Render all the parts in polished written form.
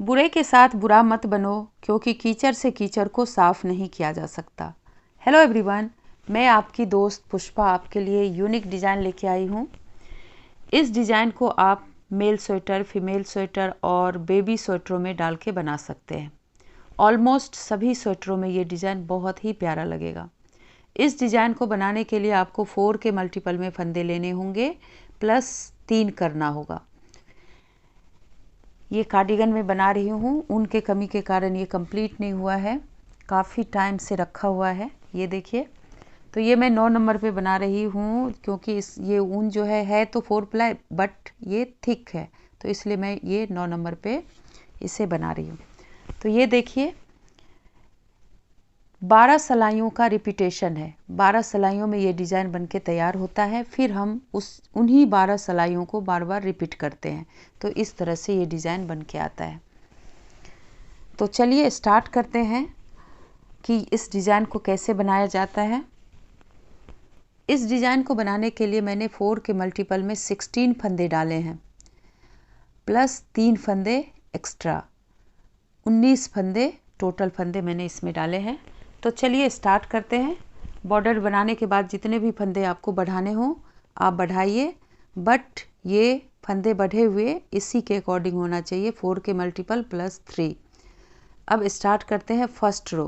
बुरे के साथ बुरा मत बनो, क्योंकि कीचड़ से कीचड़ को साफ नहीं किया जा सकता। हेलो एवरीवन, मैं आपकी दोस्त पुष्पा आपके लिए यूनिक डिज़ाइन लेके आई हूँ। इस डिज़ाइन को आप मेल स्वेटर, फीमेल स्वेटर और बेबी स्वेटरों में डाल के बना सकते हैं। ऑलमोस्ट सभी स्वेटरों में ये डिज़ाइन बहुत ही प्यारा लगेगा। इस डिज़ाइन को बनाने के लिए आपको 4 के मल्टीपल में फंदे लेने होंगे, प्लस 3 करना होगा। ये कार्डिगन में बना रही हूँ, ऊन के कमी के कारण ये कंप्लीट नहीं हुआ है, काफ़ी टाइम से रखा हुआ है। ये देखिए, तो ये मैं 9 नंबर पे बना रही हूँ, क्योंकि ये ऊन जो है तो 4 प्लाई बट ये थिक है, तो इसलिए मैं ये 9 नंबर पे इसे बना रही हूँ। तो ये देखिए, 12 सिलाइयों का रिपीटेशन है। 12 सिलाइयों में ये डिज़ाइन बनके तैयार होता है, फिर हम उन्हीं 12 सिलाइयों को बार बार रिपीट करते हैं, तो इस तरह से ये डिज़ाइन बनके आता है। तो चलिए स्टार्ट करते हैं कि इस डिज़ाइन को कैसे बनाया जाता है। इस डिज़ाइन को बनाने के लिए मैंने 4 के मल्टीपल में 16 फंदे डाले हैं, प्लस 3 फंदे एक्स्ट्रा, 19 फंदे टोटल फंदे मैंने इसमें डाले हैं। तो चलिए स्टार्ट करते हैं। बॉर्डर बनाने के बाद जितने भी फंदे आपको बढ़ाने हों आप बढ़ाइए, बट ये फंदे बढ़े हुए इसी के अकॉर्डिंग होना चाहिए, 4 के मल्टीपल प्लस 3। अब स्टार्ट करते हैं फर्स्ट रो।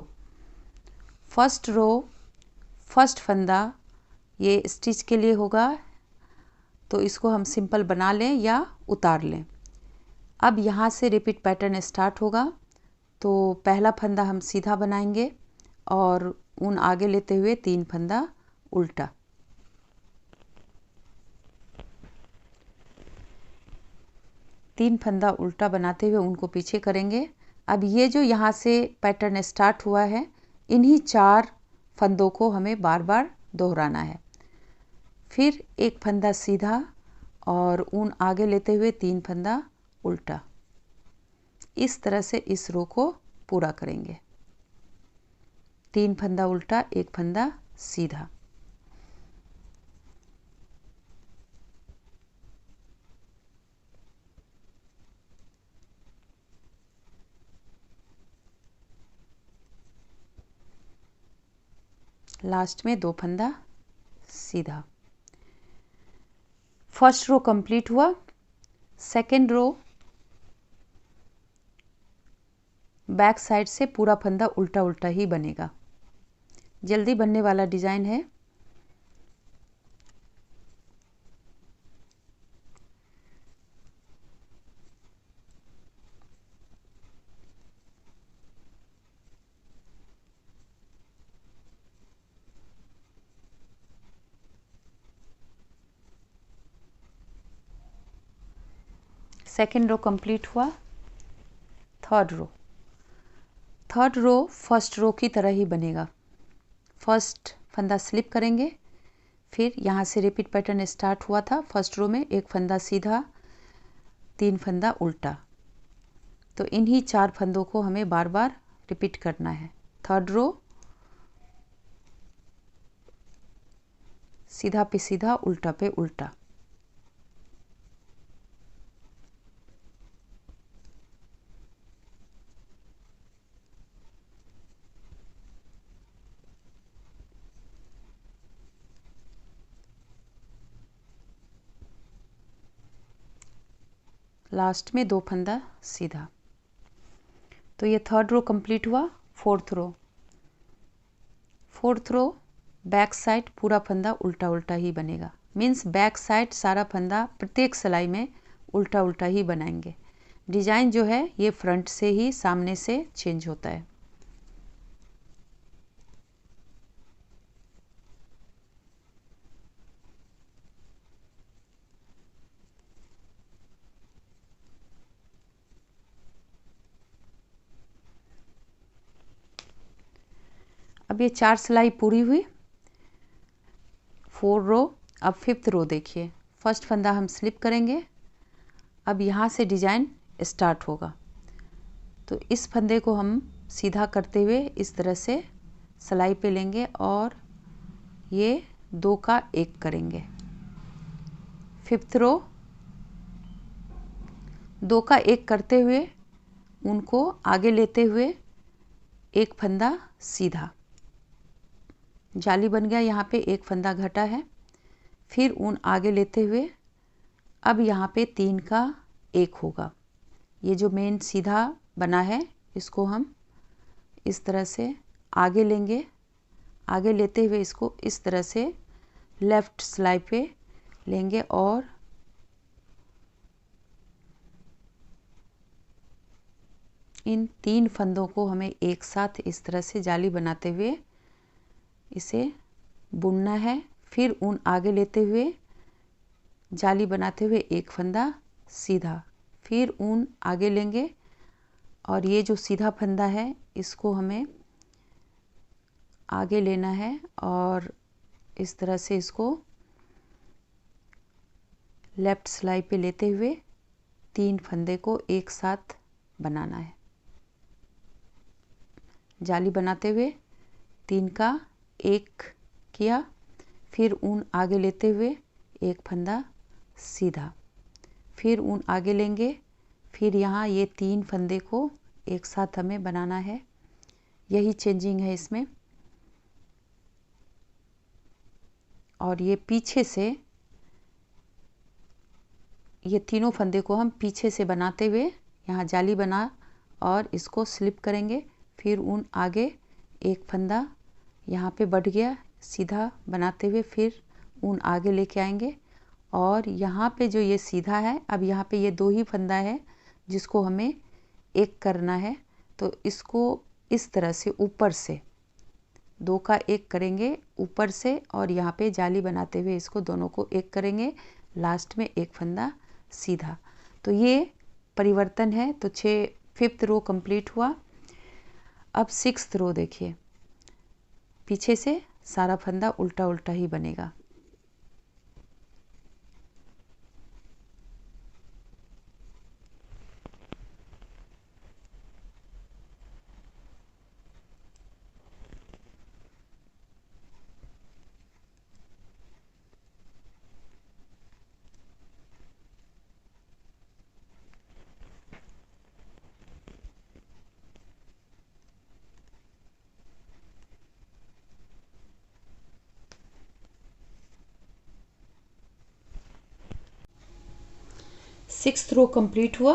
फर्स्ट फंदा ये स्टिच के लिए होगा, तो इसको हम सिंपल बना लें या उतार लें। अब यहाँ से रिपीट पैटर्न स्टार्ट होगा। तो पहला फंदा हम सीधा बनाएंगे और ऊन आगे लेते हुए 3 फंदा उल्टा। तीन फंदा उल्टा बनाते हुए उनको पीछे करेंगे। अब ये जो यहाँ से पैटर्न स्टार्ट हुआ है, इन्हीं 4 फंदों को हमें बार बार दोहराना है। फिर एक फंदा सीधा और ऊन आगे लेते हुए 3 फंदा उल्टा। इस तरह से इस रो को पूरा करेंगे। 3 फंदा उल्टा, एक फंदा सीधा। लास्ट में 2 फंदा सीधा। फर्स्ट रो कंप्लीट हुआ। सेकेंड रो बैक साइड से पूरा फंदा उल्टा उल्टा ही बनेगा, जल्दी बनने वाला डिज़ाइन है। सेकेंड रो कंप्लीट हुआ। थर्ड रो फर्स्ट रो की तरह ही बनेगा। फर्स्ट फंदा स्लिप करेंगे, फिर यहाँ से रिपीट पैटर्न स्टार्ट हुआ था। फर्स्ट रो में एक फंदा सीधा, 3 फंदा उल्टा। तो इन्हीं 4 फंदों को हमें बार बार रिपीट करना है। थर्ड रो सीधा पे सीधा, उल्टा पे उल्टा। लास्ट में 2 फंदा सीधा। तो ये थर्ड रो कंप्लीट हुआ। फोर्थ रो बैक साइड पूरा फंदा उल्टा उल्टा ही बनेगा, मीन्स बैक साइड सारा फंदा प्रत्येक सिलाई में उल्टा उल्टा ही बनाएंगे। डिज़ाइन जो है ये फ्रंट से ही सामने से चेंज होता है। अब ये 4 सिलाई पूरी हुई। 4 रो। अब 5th रो देखिए, फर्स्ट फंदा हम स्लिप करेंगे। अब यहाँ से डिज़ाइन स्टार्ट होगा। तो इस फंदे को हम सीधा करते हुए इस तरह से सिलाई पे लेंगे और ये 2 का 1 करेंगे। 5th रो 2 का 1 करते हुए ऊन को आगे लेते हुए एक फंदा सीधा, जाली बन गया। यहाँ पे एक फंदा घटा है, फिर ऊन आगे लेते हुए अब यहाँ पे 3 का 1 होगा। ये जो मेन सीधा बना है इसको हम इस तरह से आगे लेंगे, आगे लेते हुए इसको इस तरह से लेफ्ट सिलाई पे लेंगे और इन 3 फंदों को हमें एक साथ इस तरह से जाली बनाते हुए इसे बुनना है। फिर ऊन आगे लेते हुए जाली बनाते हुए एक फंदा सीधा, फिर ऊन आगे लेंगे और ये जो सीधा फंदा है इसको हमें आगे लेना है और इस तरह से इसको लेफ्ट सिलाई पे लेते हुए 3 फंदे को एक साथ बनाना है। जाली बनाते हुए 3 का 1 किया, फिर ऊन आगे लेते हुए एक फंदा सीधा, फिर ऊन आगे लेंगे, फिर यहाँ ये 3 फंदे को एक साथ हमें बनाना है। यही चेंजिंग है इसमें। और ये पीछे से ये तीनों फंदे को हम पीछे से बनाते हुए यहाँ जाली बना और इसको स्लिप करेंगे। फिर ऊन आगे एक फंदा यहाँ पे बढ़ गया, सीधा बनाते हुए फिर ऊन आगे लेके आएंगे और यहाँ पे जो ये सीधा है, अब यहाँ पे ये 2 ही फंदा है जिसको हमें एक करना है। तो इसको इस तरह से ऊपर से 2 का 1 करेंगे ऊपर से और यहाँ पे जाली बनाते हुए इसको दोनों को एक करेंगे, लास्ट में एक फंदा सीधा। तो ये परिवर्तन है। तो 5th रो कंप्लीट हुआ। अब 6th रो देखिए, पीछे से सारा फंदा उल्टा उल्टा ही बनेगा। सिक्स्थ रो कंप्लीट हुआ।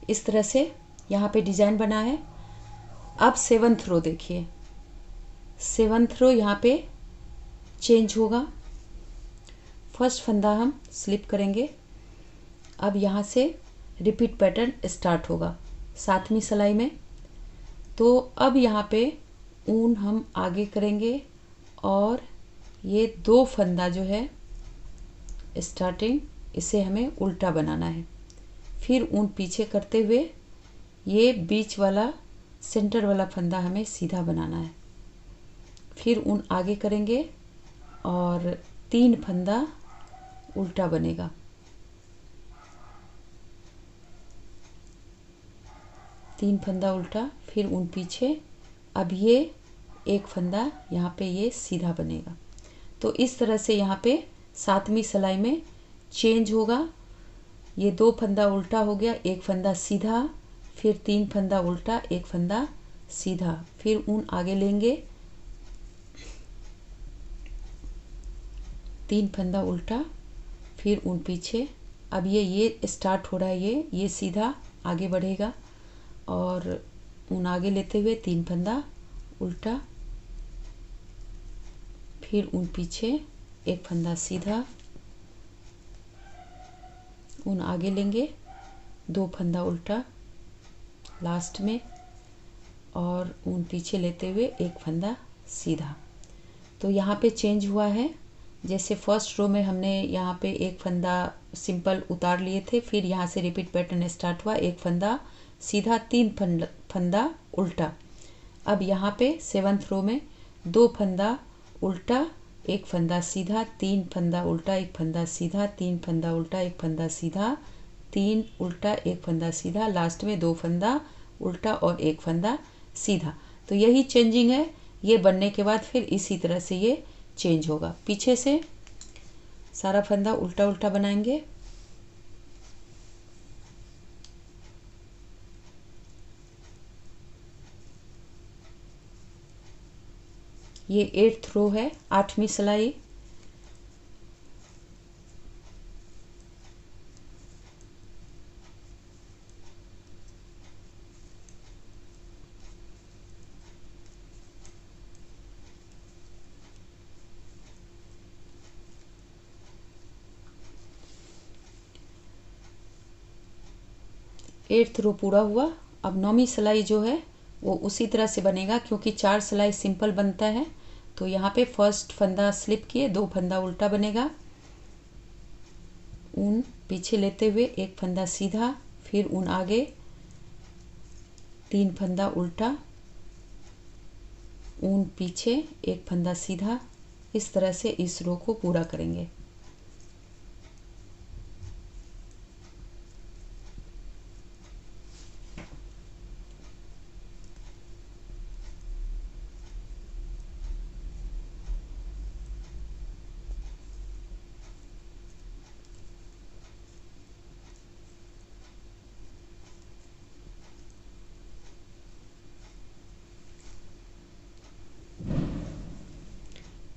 इस तरह से यहाँ पे डिजाइन बना है। अब 7th रो देखिए, 7th रो यहाँ पे चेंज होगा। फर्स्ट फंदा हम स्लिप करेंगे। अब यहाँ से रिपीट पैटर्न स्टार्ट होगा 7वीं सिलाई में। तो अब यहाँ पे ऊन हम आगे करेंगे और ये 2 फंदा जो है स्टार्टिंग, इसे हमें उल्टा बनाना है। फिर ऊन पीछे करते हुए ये बीच वाला सेंटर वाला फंदा हमें सीधा बनाना है। फिर ऊन आगे करेंगे और 3 फंदा उल्टा बनेगा। तीन फंदा उल्टा, फिर ऊन पीछे। अब ये एक फंदा यहाँ पे ये सीधा बनेगा। तो इस तरह से यहाँ पे 7वीं सिलाई में चेंज होगा। ये 2 फंदा उल्टा हो गया, एक फंदा सीधा, फिर 3 फंदा उल्टा, एक फंदा सीधा, फिर ऊन आगे लेंगे, 3 फंदा उल्टा, फिर ऊन पीछे। अब ये स्टार्ट हो रहा है, ये सीधा आगे बढ़ेगा और ऊन आगे लेते हुए 3 फंदा उल्टा, फिर ऊन पीछे, एक फंदा सीधा, ऊन आगे लेंगे, 2 फंदा उल्टा लास्ट में और ऊन पीछे लेते हुए एक फंदा सीधा। तो यहाँ पे चेंज हुआ है। जैसे फर्स्ट रो में हमने यहाँ पे एक फंदा सिंपल उतार लिए थे, फिर यहाँ से रिपीट पैटर्न स्टार्ट हुआ, एक फंदा सीधा, 3 फंदा उल्टा। अब यहाँ पे 7th रो में 2 फंदा उल्टा, एक फंदा सीधा, 3 फंदा उल्टा, एक फंदा सीधा, 3 फंदा उल्टा, एक फंदा सीधा, 3 उल्टा, एक फंदा सीधा, लास्ट में 2 फंदा उल्टा और एक फंदा सीधा। तो यही चेंजिंग है। ये बनने के बाद फिर इसी तरह से ये चेंज होगा। पीछे से सारा फंदा उल्टा उल्टा बनाएंगे। ये 8th रो है, 8वीं सिलाई। एट्थ रो पूरा हुआ। अब 9वीं सिलाई जो है वो उसी तरह से बनेगा, क्योंकि 4 सिलाई सिंपल बनता है। तो यहाँ पे फर्स्ट फंदा स्लिप किए, 2 फंदा उल्टा बनेगा, ऊन पीछे लेते हुए 1 फंदा सीधा, फिर ऊन आगे, 3 फंदा उल्टा, ऊन पीछे, 1 फंदा सीधा। इस तरह से इस रो को पूरा करेंगे।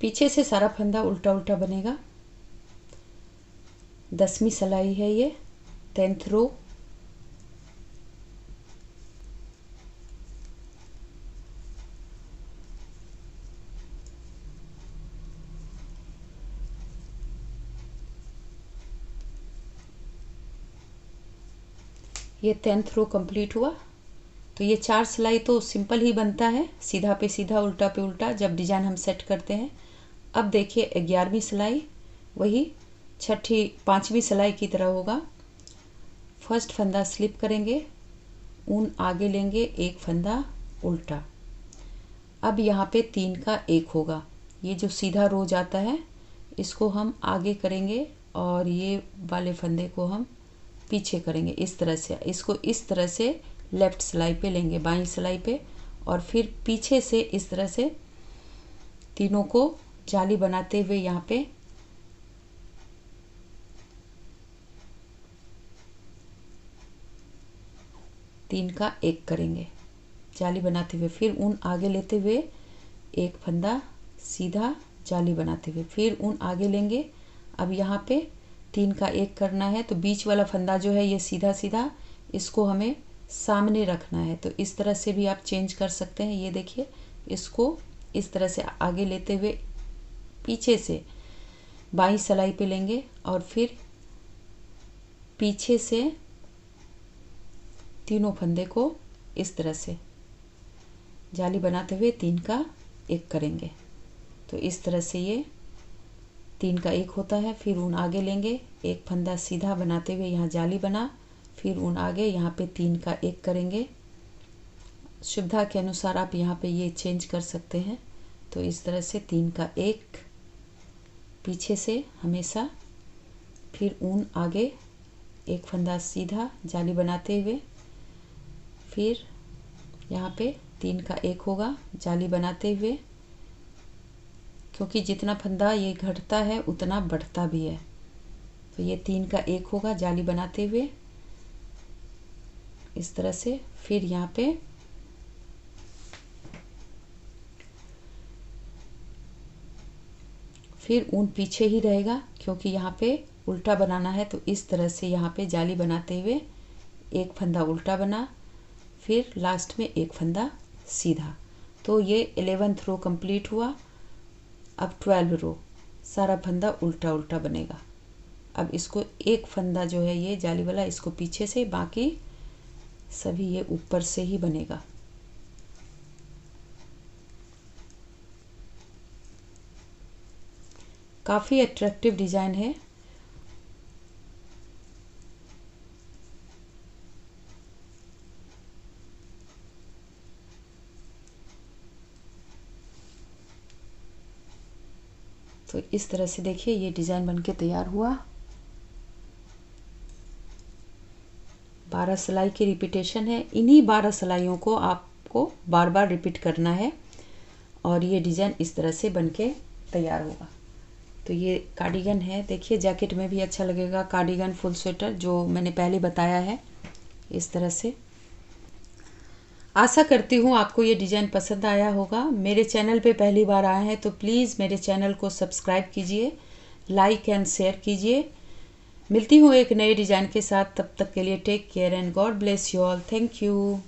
पीछे से सारा फंदा उल्टा उल्टा बनेगा। 10वीं सिलाई है ये, 10th रो। ये 10th रो कंप्लीट हुआ। तो ये 4 सिलाई तो सिंपल ही बनता है, सीधा पे सीधा, उल्टा पे उल्टा, जब डिजाइन हम सेट करते हैं। अब देखिए 11वीं सिलाई वही 5वीं सिलाई की तरह होगा। फर्स्ट फंदा स्लिप करेंगे, ऊन आगे लेंगे, 1 फंदा उल्टा। अब यहाँ पे 3 का 1 होगा। ये जो सीधा रो जाता है इसको हम आगे करेंगे और ये वाले फंदे को हम पीछे करेंगे। इस तरह से इसको इस तरह से लेफ्ट सिलाई पे लेंगे, बाईं सिलाई पे, और फिर पीछे से इस तरह से तीनों को जाली बनाते हुए यहाँ पे तीन का 1 करेंगे, जाली बनाते हुए, फिर ऊन आगे लेते हुए 1 फंदा सीधा, जाली बनाते हुए, फिर ऊन आगे लेंगे। अब यहाँ पे 3 का 1 करना है, तो बीच वाला फंदा जो है ये सीधा सीधा, इसको हमें सामने रखना है। तो इस तरह से भी आप चेंज कर सकते हैं। ये देखिए, इसको इस तरह से आगे लेते हुए पीछे से बाईं सिलाई पे लेंगे और फिर पीछे से तीनों फंदे को इस तरह से जाली बनाते हुए 3 का 1 करेंगे। तो इस तरह से ये 3 का 1 होता है। फिर ऊन आगे लेंगे, 1 फंदा सीधा बनाते हुए यहाँ जाली बना, फिर ऊन आगे, यहाँ पे 3 का 1 करेंगे। सुविधा के अनुसार आप यहाँ पे ये चेंज कर सकते हैं। तो इस तरह से 3 का 1 पीछे से हमेशा, फिर ऊन आगे, 1 फंदा सीधा, जाली बनाते हुए, फिर यहाँ पे 3 का 1 होगा, जाली बनाते हुए, क्योंकि जितना फंदा ये घटता है उतना बढ़ता भी है। तो ये 3 का 1 होगा, जाली बनाते हुए इस तरह से। फिर यहाँ पे फिर ऊन पीछे ही रहेगा, क्योंकि यहाँ पे उल्टा बनाना है। तो इस तरह से यहाँ पे जाली बनाते हुए 1 फंदा उल्टा बना, फिर लास्ट में 1 फंदा सीधा। तो ये 11th रो कंप्लीट हुआ। अब 12 रो सारा फंदा उल्टा उल्टा बनेगा। अब इसको 1 फंदा जो है ये जाली वाला, इसको पीछे से, बाकी सभी ये ऊपर से ही बनेगा। काफ़ी अट्रैक्टिव डिज़ाइन है। तो इस तरह से देखिए ये डिज़ाइन बनके तैयार हुआ। 12 सिलाई की रिपीटेशन है। इन्हीं 12 सिलाइयों को आपको बार बार रिपीट करना है और ये डिज़ाइन इस तरह से बनके तैयार होगा। तो ये कार्डिगन है, देखिए जैकेट में भी अच्छा लगेगा। कार्डिगन फुल स्वेटर जो मैंने पहले बताया है, इस तरह से। आशा करती हूँ आपको ये डिज़ाइन पसंद आया होगा। मेरे चैनल पे पहली बार आए हैं तो प्लीज़ मेरे चैनल को सब्सक्राइब कीजिए, लाइक एंड शेयर कीजिए। मिलती हूँ एक नए डिज़ाइन के साथ, तब तक के लिए take care and God bless you all. Thank you.